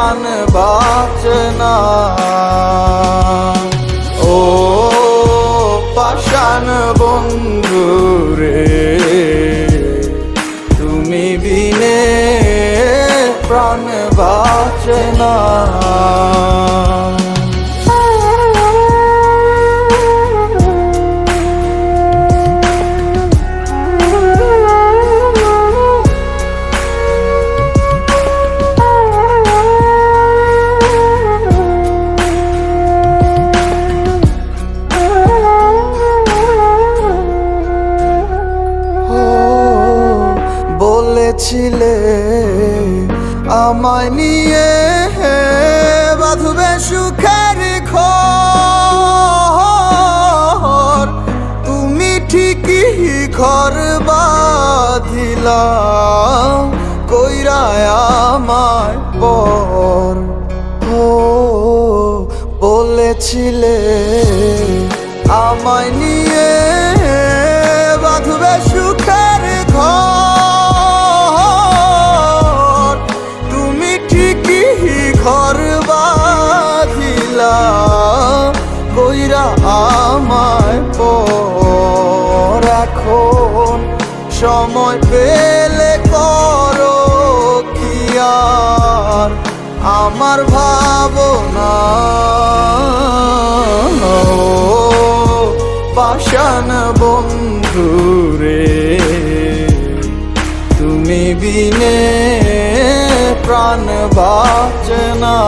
প্রাণ বাঁচে না। ও পাষাণ বন্ধু রে, তুমি বিনে প্রাণ বাঁচে না। বলেছিলে আমায় নিয়ে বাঁধবে সুখের ঘর, তুমি ঠিকই ঘর বাঁধিলা কইরা আমায় পর। ও বলেছিলে আমায় নিয়ে বাঁধবে সুখের ঘর, তুমি ঠিকই ঘর বাঁধিলা কইরা আমায় পর। এখন সময় পেলে করো কি আর আমার ভাবনা। পাষাণ বন্ধু রে, তুমি বিনে প্রাণ বাঁচে না।